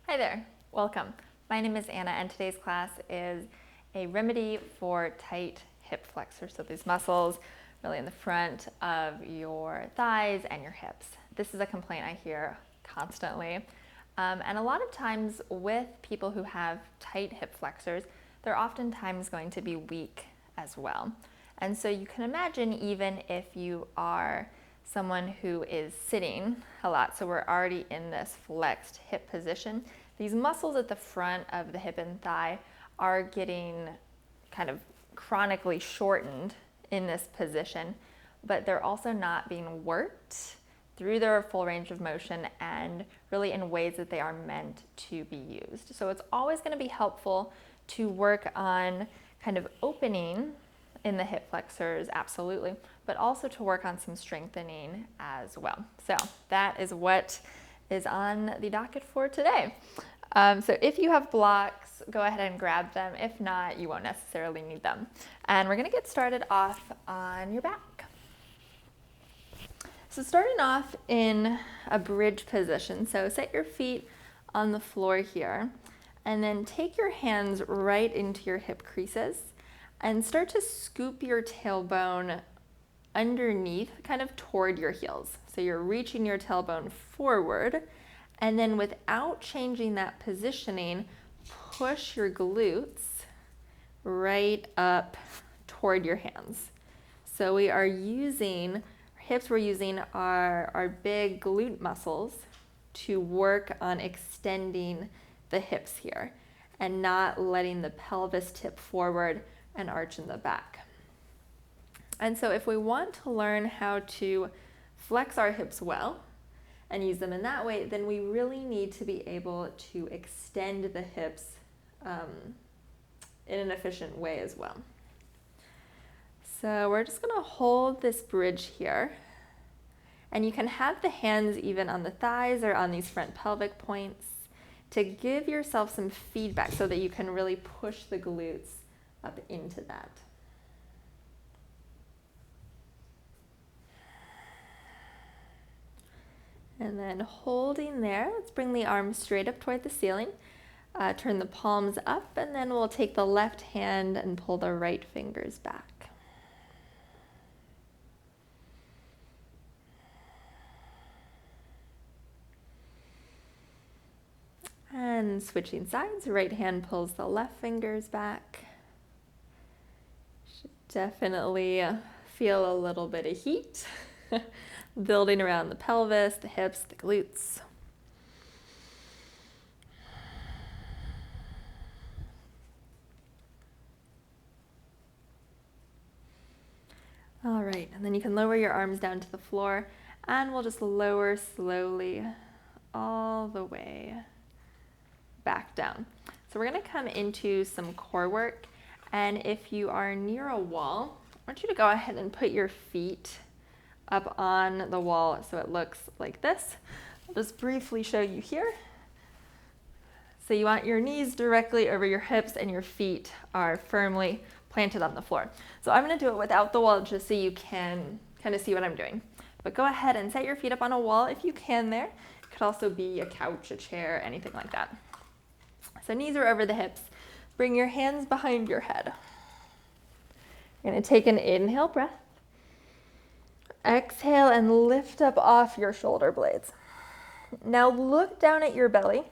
Hi there, welcome. My name is Anna and today's class is a remedy for tight hip flexors. So these muscles really in the front of your thighs and your hips. This is a complaint I hear constantly. And a lot of times with people who have tight hip flexors, they're oftentimes going to be weak as well. And so you can imagine even if you are someone who is sitting a lot, so we're already in this flexed hip position, these muscles at the front of the hip and thigh are getting kind of chronically shortened in this position, but they're also not being worked through their full range of motion and really in ways that they are meant to be used. So it's always going to be helpful to work on kind of opening in the hip flexors, absolutely, but also to work on some strengthening as well. So that is what is on the docket for today. So if you have blocks, go ahead and grab them. If not, you won't necessarily need them. And we're going to get started off on your back. So starting off in a bridge position, so set your feet on the floor here, and then take your hands right into your hip creases and start to scoop your tailbone underneath, kind of toward your heels. So you're reaching your tailbone forward, and then without changing that positioning, push your glutes right up toward your hands. So we are using hips, we're using our big glute muscles to work on extending the hips here and not letting the pelvis tip forward and arch in the back. And so if we want to learn how to flex our hips well and use them in that way, then we really need to be able to extend the hips in an efficient way as well. So we're just going to hold this bridge here, and you can have the hands even on the thighs or on these front pelvic points to give yourself some feedback so that you can really push the glutes up into that. And then holding there, let's bring the arms straight up toward the ceiling. Turn the palms up, and then we'll take the left hand and pull the right fingers back. And switching sides, right hand pulls the left fingers back. Should definitely feel a little bit of heat building around the pelvis, the hips, the glutes. All right, and then you can lower your arms down to the floor, and we'll just lower slowly all the way back down. So we're going to come into some core work, and if you are near a wall, I want you to go ahead and put your feet up on the wall so it looks like this. I'll just briefly show you here. So you want your knees directly over your hips and your feet are firmly planted on the floor. So I'm going to do it without the wall just so you can kind of see what I'm doing. But go ahead and set your feet up on a wall if you can there. It could also be a couch, a chair, anything like that. So knees are over the hips. Bring your hands behind your head. You're going to take an inhale breath. Exhale and lift up off your shoulder blades. Now look down at your belly.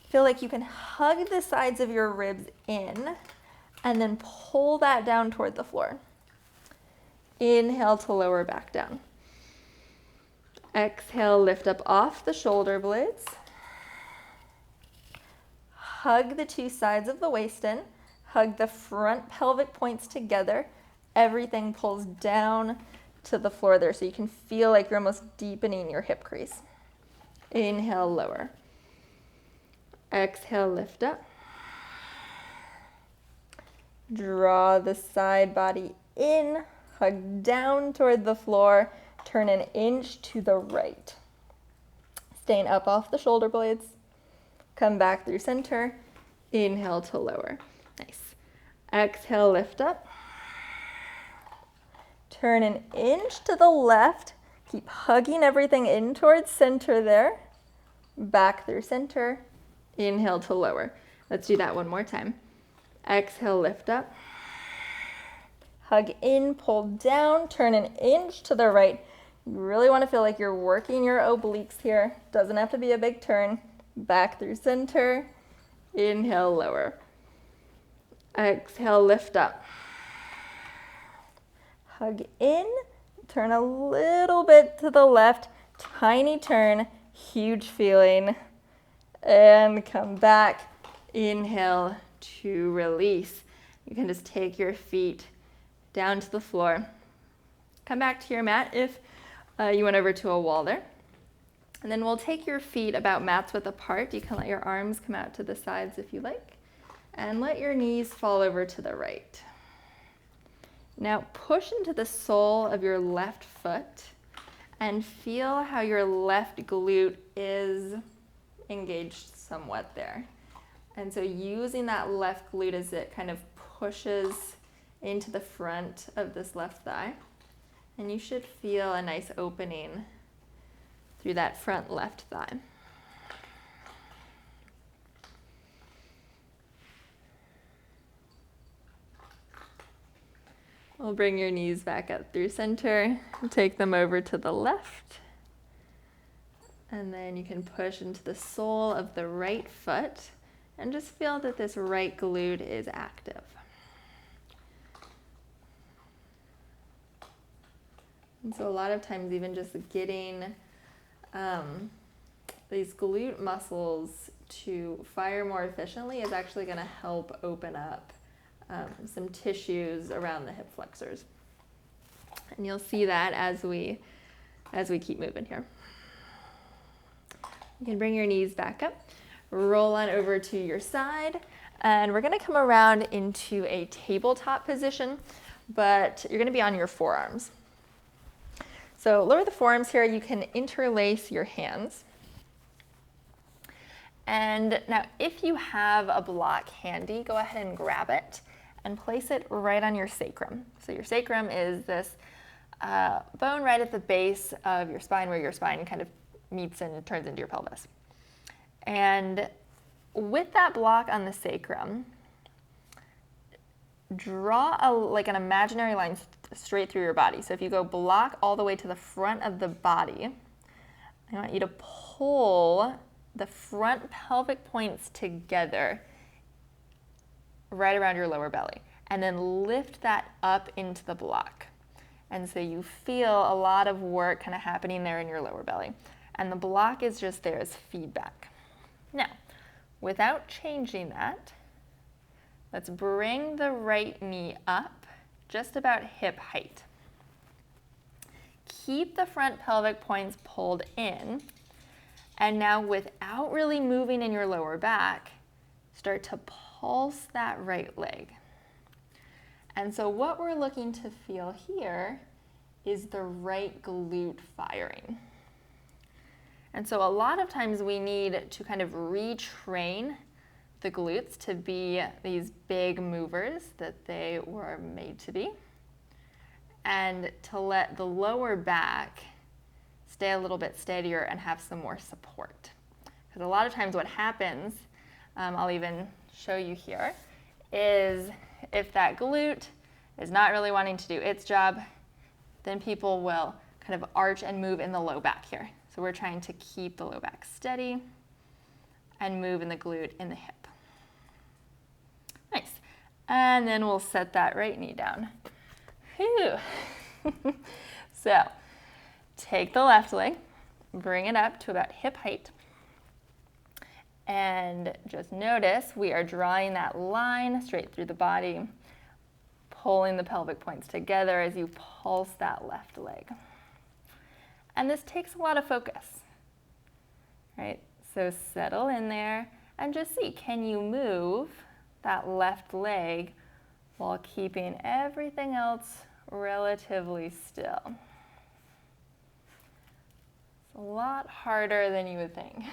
Feel like you can hug the sides of your ribs in and then pull that down toward the floor. Inhale to lower back down. Exhale, lift up off the shoulder blades. Hug the two sides of the waist in. Hug the front pelvic points together. Everything pulls down to the floor there so you can feel like you're almost deepening your hip crease. Inhale, lower. Exhale, lift up. Draw the side body in, hug down toward the floor, turn an inch to the right. Staying up off the shoulder blades. Come back through center. Inhale to lower. Nice. Exhale, lift up. Turn an inch to the left. Keep hugging everything in towards center there. Back through center. Inhale to lower. Let's do that one more time. Exhale, lift up. Hug in, pull down, turn an inch to the right. You really want to feel like you're working your obliques here. Doesn't have to be a big turn. Back through center. Inhale, lower. Exhale, lift up. Hug in, turn a little bit to the left, tiny turn, huge feeling, and come back. Inhale to release. You can just take your feet down to the floor. Come back to your mat if you went over to a wall there. And then we'll take your feet about mat's width apart. You can let your arms come out to the sides if you like. And let your knees fall over to the right. Now push into the sole of your left foot and feel how your left glute is engaged somewhat there. And so using that left glute as it kind of pushes into the front of this left thigh. And you should feel a nice opening through that front left thigh. We'll bring your knees back up through center, take them over to the left, and then you can push into the sole of the right foot and just feel that this right glute is active. And so a lot of times even just getting these glute muscles to fire more efficiently is actually going to help open up some tissues around the hip flexors. And you'll see that as we keep moving here. You can bring your knees back up, roll on over to your side, and we're going to come around into a tabletop position, but you're going to be on your forearms. So lower the forearms here, you can interlace your hands. And now if you have a block handy, go ahead and grab it and place it right on your sacrum. So your sacrum is this bone right at the base of your spine where your spine kind of meets and turns into your pelvis. And with that block on the sacrum, draw an imaginary line straight through your body. So if you go block all the way to the front of the body, I want you to pull the front pelvic points together right around your lower belly, and then lift that up into the block. And so you feel a lot of work kind of happening there in your lower belly. And the block is just there as feedback. Now, without changing that, let's bring the right knee up just about hip height. Keep the front pelvic points pulled in. And now without really moving in your lower back, start to pulse that right leg. And so what we're looking to feel here is the right glute firing. And so a lot of times we need to kind of retrain the glutes to be these big movers that they were made to be, and to let the lower back stay a little bit steadier and have some more support. Because a lot of times what happens, I'll even show you here, is if that glute is not really wanting to do its job, then people will kind of arch and move in the low back here. So we're trying to keep the low back steady and move in the glute in the hip. Nice. And then we'll set that right knee down. Whew. So take the left leg, bring it up to about hip height, and just notice we are drawing that line straight through the body, pulling the pelvic points together as you pulse that left leg. And this takes a lot of focus, right? So settle in there and just see, can you move that left leg while keeping everything else relatively still? It's a lot harder than you would think.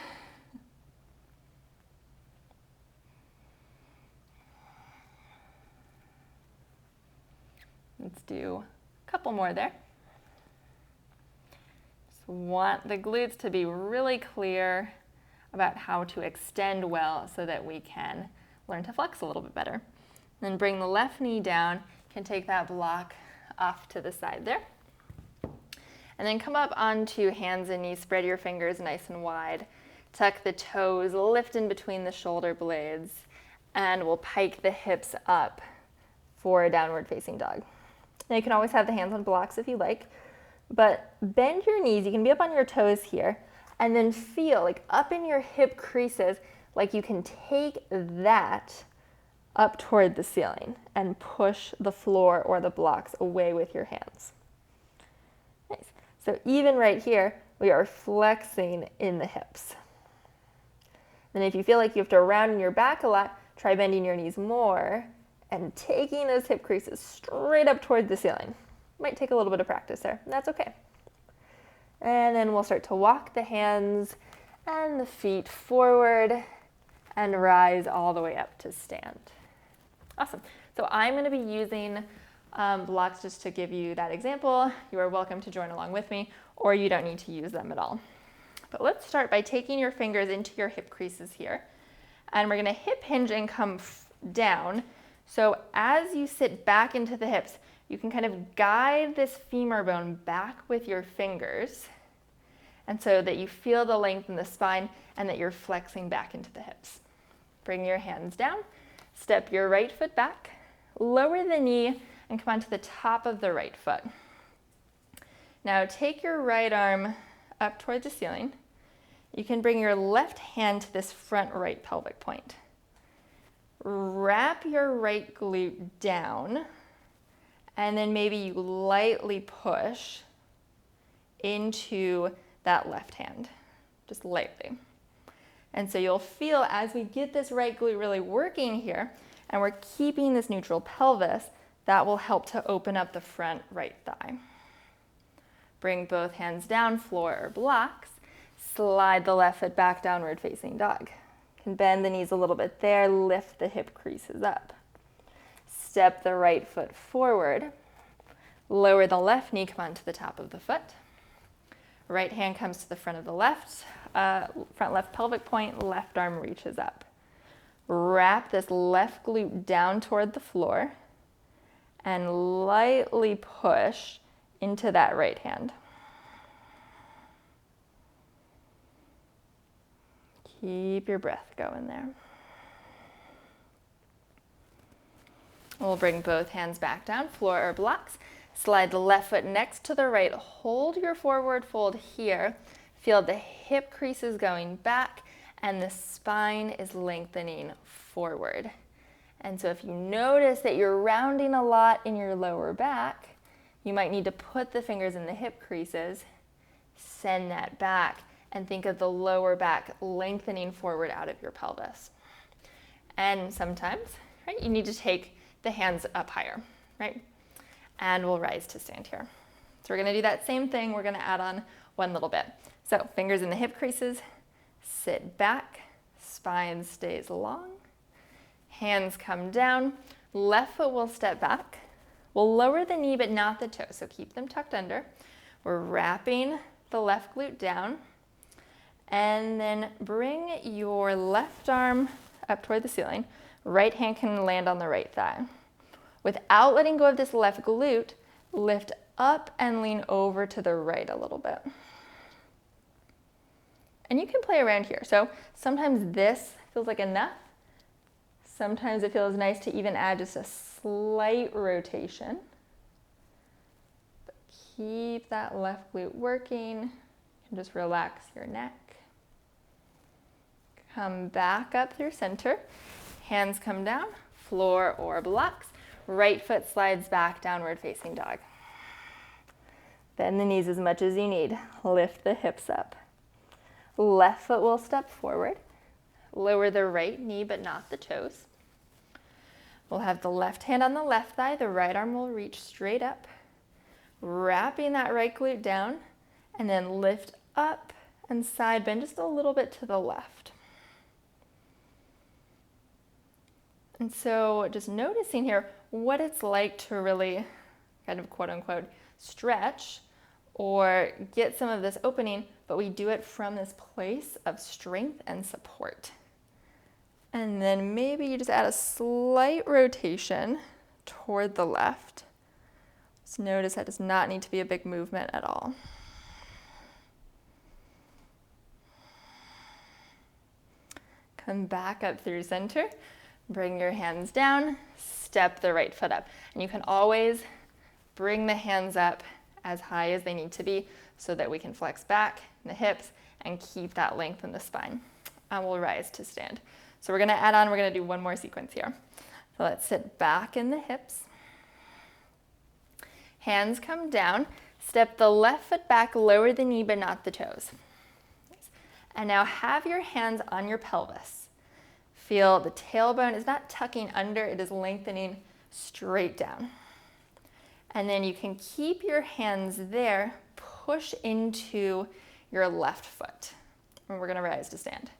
Let's do a couple more there. Just want the glutes to be really clear about how to extend well so that we can learn to flex a little bit better. Then bring the left knee down. You can take that block off to the side there. And then come up onto hands and knees. Spread your fingers nice and wide. Tuck the toes, lift in between the shoulder blades, and we'll pike the hips up for a downward facing dog. Now you can always have the hands on blocks if you like, but bend your knees. You can be up on your toes here, and then feel like up in your hip creases, like you can take that up toward the ceiling and push the floor or the blocks away with your hands. Nice. So even right here, we are flexing in the hips. Then if you feel like you have to round in your back a lot, try bending your knees more and taking those hip creases straight up toward the ceiling. Might take a little bit of practice there, and that's okay. And then we'll start to walk the hands and the feet forward and rise all the way up to stand. Awesome. So I'm going to be using blocks just to give you that example. You are welcome to join along with me, or you don't need to use them at all. But let's start by taking your fingers into your hip creases here. And we're going to hip hinge and come down. So as you sit back into the hips, you can kind of guide this femur bone back with your fingers, and so that you feel the length in the spine and that you're flexing back into the hips. Bring your hands down, step your right foot back, lower the knee, and come onto the top of the right foot. Now take your right arm up toward the ceiling. You can bring your left hand to this front right pelvic point. Wrap your right glute down, and then maybe you lightly push into that left hand, just lightly. And so you'll feel as we get this right glute really working here, and we're keeping this neutral pelvis, that will help to open up the front right thigh. Bring both hands down, floor or blocks. Slide the left foot back, downward facing dog. You can bend the knees a little bit there, lift the hip creases up. Step the right foot forward. Lower the left knee, come onto the top of the foot. Right hand comes to the front of the front left pelvic point, left arm reaches up. Wrap this left glute down toward the floor and lightly push into that right hand. Keep your breath going there. We'll bring both hands back down, floor or blocks. Slide the left foot next to the right. Hold your forward fold here. Feel the hip creases going back and the spine is lengthening forward. And so if you notice that you're rounding a lot in your lower back, you might need to put the fingers in the hip creases, send that back, and think of the lower back lengthening forward out of your pelvis. And sometimes, right, you need to take the hands up higher, right? And we'll rise to stand here. So we're gonna do that same thing. We're gonna add on one little bit. So fingers in the hip creases, sit back, spine stays long, hands come down, left foot will step back. We'll lower the knee but not the toe, so keep them tucked under. We're wrapping the left glute down, and then bring your left arm up toward the ceiling. Right hand can land on the right thigh. Without letting go of this left glute, lift up and lean over to the right a little bit. And you can play around here. So sometimes this feels like enough. Sometimes it feels nice to even add just a slight rotation. But keep that left glute working. And just relax your neck. Come back up through center. Hands come down, floor or blocks. Right foot slides back, downward facing dog. Bend the knees as much as you need. Lift the hips up. Left foot will step forward. Lower the right knee but not the toes. We'll have the left hand on the left thigh. The right arm will reach straight up. Wrapping that right glute down, and then lift up and side bend just a little bit to the left. And so just noticing here what it's like to really kind of quote unquote stretch or get some of this opening but we do it from this place of strength and support. And then maybe you just add a slight rotation toward the left. Just notice that does not need to be a big movement at all. Come back up through center, bring your hands down, step the right foot up. And you can always bring the hands up as high as they need to be so that we can flex back in the hips and keep that length in the spine. And we'll rise to stand. So we're gonna add on, we're gonna do one more sequence here. So let's sit back in the hips. Hands come down, step the left foot back, lower the knee but not the toes. And now have your hands on your pelvis. Feel the tailbone is not tucking under, it is lengthening straight down. And then you can keep your hands there, push into your left foot. And we're gonna rise to stand.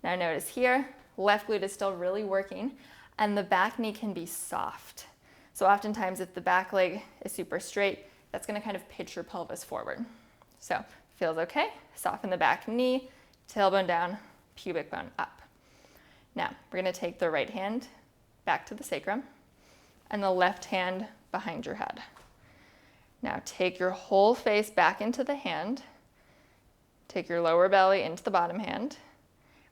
Now notice here, left glute is still really working and the back knee can be soft. So oftentimes if the back leg is super straight, that's gonna kind of pitch your pelvis forward. So feels okay, soften the back knee, tailbone down, pubic bone up. Now we're gonna take the right hand back to the sacrum and the left hand behind your head. Now take your whole face back into the hand, take your lower belly into the bottom hand.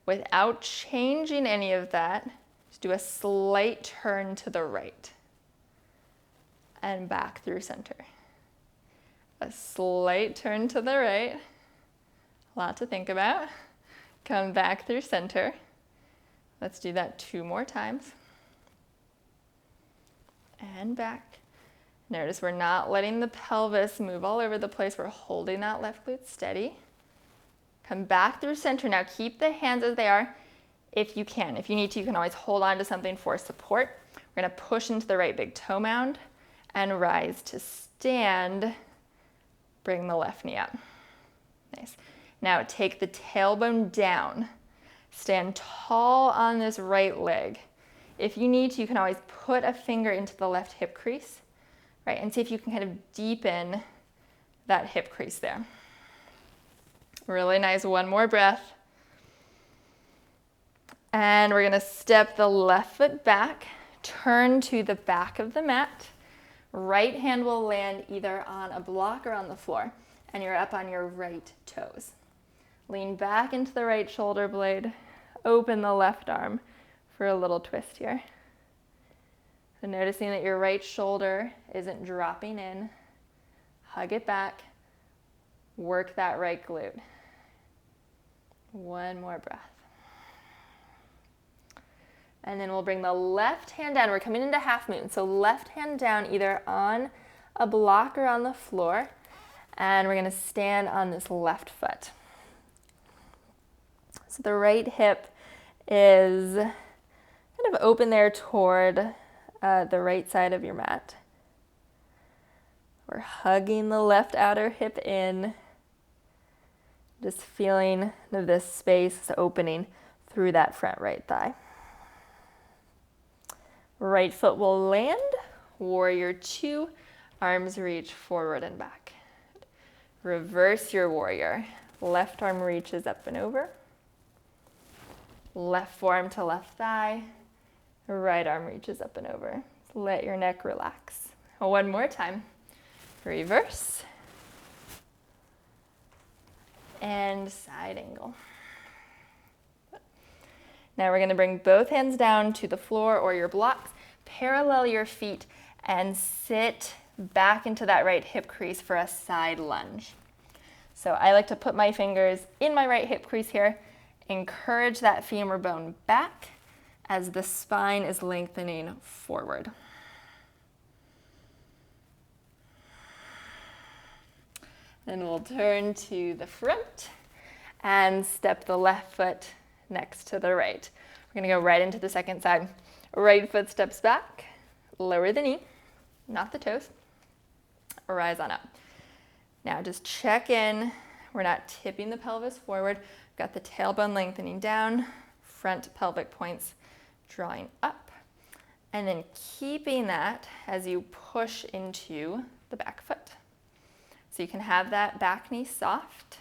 Without changing any of that, just do a slight turn to the right and back through center. A slight turn to the right, a lot to think about. Come back through center. Let's do that 2 more times. And back. Notice we're not letting the pelvis move all over the place. We're holding that left glute steady. Come back through center. Now keep the hands as they are if you can. If you need to, you can always hold on to something for support. We're gonna push into the right big toe mound and rise to stand. Bring the left knee up. Nice. Now take the tailbone down. Stand tall on this right leg. If you need to, you can always put a finger into the left hip crease, right? And see if you can kind of deepen that hip crease there. Really nice, one more breath. And we're gonna step the left foot back, turn to the back of the mat. Right hand will land either on a block or on the floor, and you're up on your right toes. Lean back into the right shoulder blade, open the left arm for a little twist here. So noticing that your right shoulder isn't dropping in, hug it back, work that right glute. One more breath. And then we'll bring the left hand down. We're coming into half moon. So left hand down either on a block or on the floor. And we're gonna stand on this left foot. So the right hip is kind of open there toward the right side of your mat. We're hugging the left outer hip in. Just feeling this space, this opening through that front right thigh. Right foot will land, warrior 2, arms reach forward and back. Reverse your warrior. Left arm reaches up and over. Left forearm to left thigh. Right arm reaches up and over. Let your neck relax. One more time. Reverse. And side angle. Now we're going to bring both hands down to the floor or your blocks, parallel your feet, and sit back into that right hip crease for a side lunge. So I like to put my fingers in my right hip crease here, encourage that femur bone back as the spine is lengthening forward. Then we'll turn to the front and step the left foot next to the right. We're gonna go right into the second side. Right foot steps back, lower the knee, not the toes, rise on up. Now just check in, we're not tipping the pelvis forward, we've got the tailbone lengthening down, front pelvic points drawing up, and then keeping that as you push into the back foot. So you can have that back knee soft,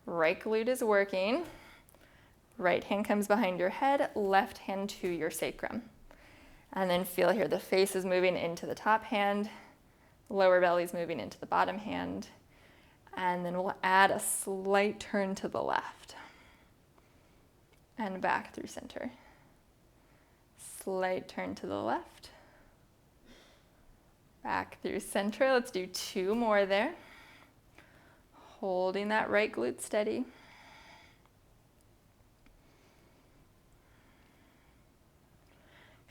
Right glute is working. Right hand comes behind your head, left hand to your sacrum. And then feel here, the face is moving into the top hand, lower belly is moving into the bottom hand. And then we'll add a slight turn to the left. And back through center. Slight turn to the left. Back through center. Let's do 2 more there. Holding that right glute steady.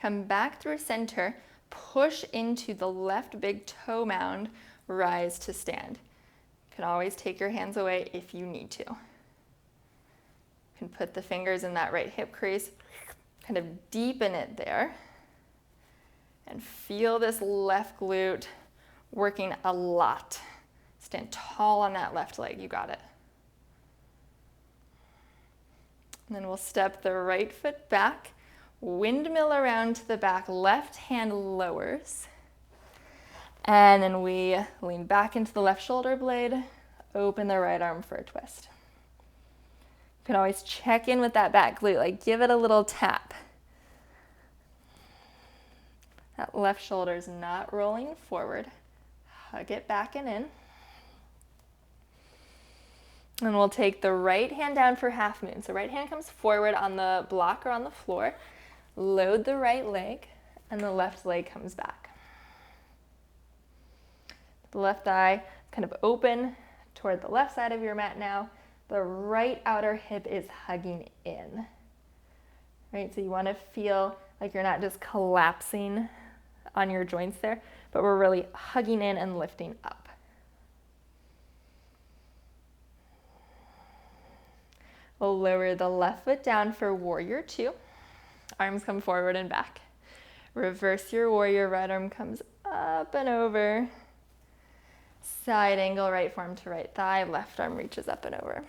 Come back through center. Push into the left big toe mound. Rise to stand. You can always take your hands away if you need to. You can put the fingers in that right hip crease. Kind of deepen it there. And feel this left glute working a lot. Stand tall on that left leg, you got it. And then we'll step the right foot back, windmill around to the back, left hand lowers. And then we lean back into the left shoulder blade, open the right arm for a twist. You can always check in with that back glute, like give it a little tap. That left shoulder is not rolling forward. Hug it back and in. And we'll take the right hand down for half moon. So right hand comes forward on the block or on the floor. Load the right leg, and the left leg comes back. The left thigh kind of open toward the left side of your mat now. The right outer hip is hugging in. Right, so you want to feel like you're not just collapsing on your joints there, but we're really hugging in and lifting up. We'll lower the left foot down for warrior 2. Arms come forward and back. Reverse your warrior, right arm comes up and over. Side angle, right forearm to right thigh, left arm reaches up and over.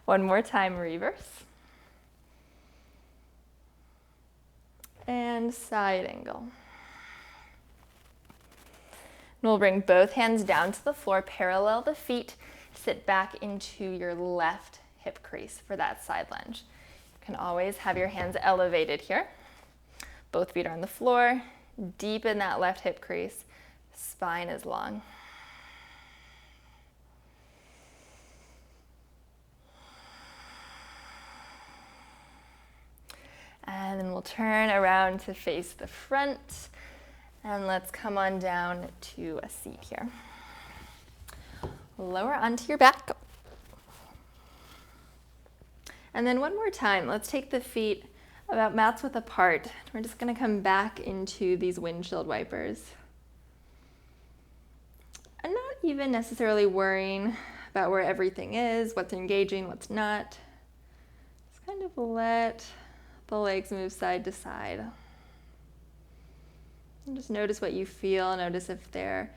One more time, reverse. And side angle. And we'll bring both hands down to the floor, parallel the feet, sit back into your left hip crease for that side lunge. You can always have your hands elevated here. Both feet are on the floor, deepen that left hip crease, spine is long. And then we'll turn around to face the front. And let's come on down to a seat here. Lower onto your back. And then one more time, let's take the feet about mouths width apart. We're just going to come back into these windshield wipers. And not even necessarily worrying about where everything is, what's engaging, what's not. Just kind of let the legs move side to side. And just notice what you feel. Notice if there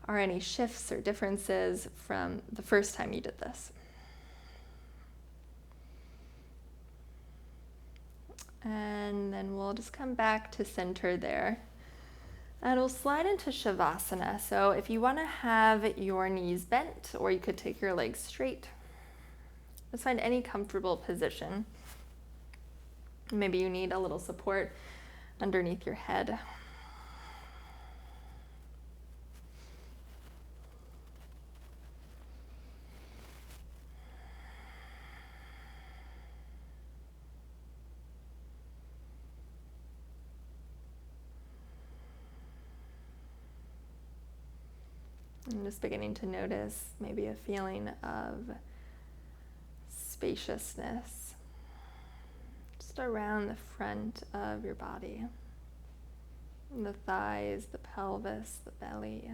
are any shifts or differences from the first time you did this. And then we'll just come back to center there. And we'll slide into Shavasana. So if you want to have your knees bent, or you could take your legs straight, just find any comfortable position. Maybe you need a little support underneath your head. I'm just beginning to notice maybe a feeling of spaciousness just around the front of your body, the thighs, the pelvis, the belly.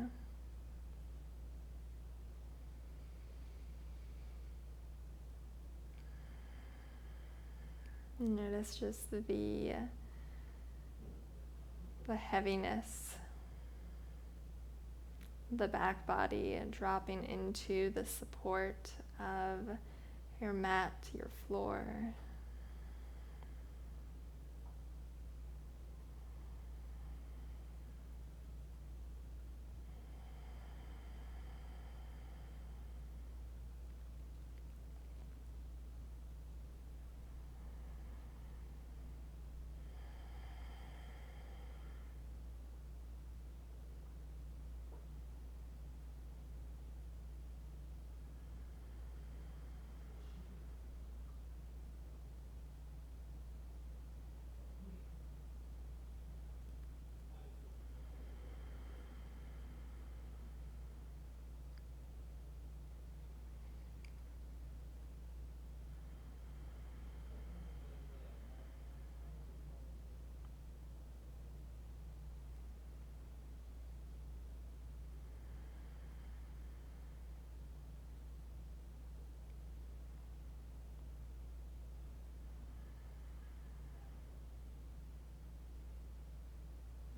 Notice just the heaviness, the back body, and dropping into the support of your mat, your floor.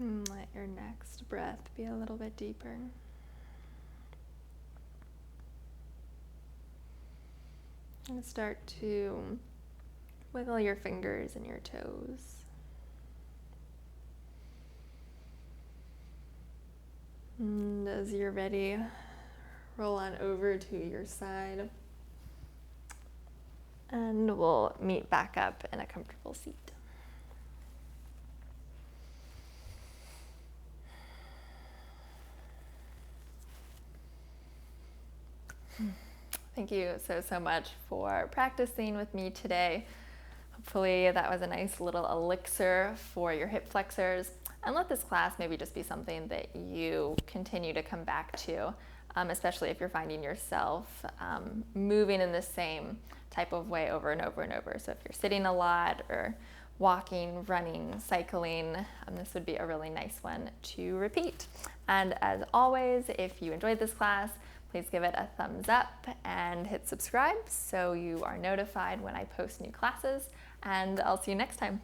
Let your next breath be a little bit deeper. And start to wiggle your fingers and your toes. And as you're ready, roll on over to your side. And we'll meet back up in a comfortable seat. Thank you so much for practicing with me today. Hopefully that was a nice little elixir for your hip flexors. And let this class maybe just be something that you continue to come back to, especially if you're finding yourself moving in the same type of way over and over and over. So if you're sitting a lot or walking, running, cycling, this would be a really nice one to repeat. And as always, if you enjoyed this class, please give it a thumbs up and hit subscribe so you are notified when I post new classes. And I'll see you next time.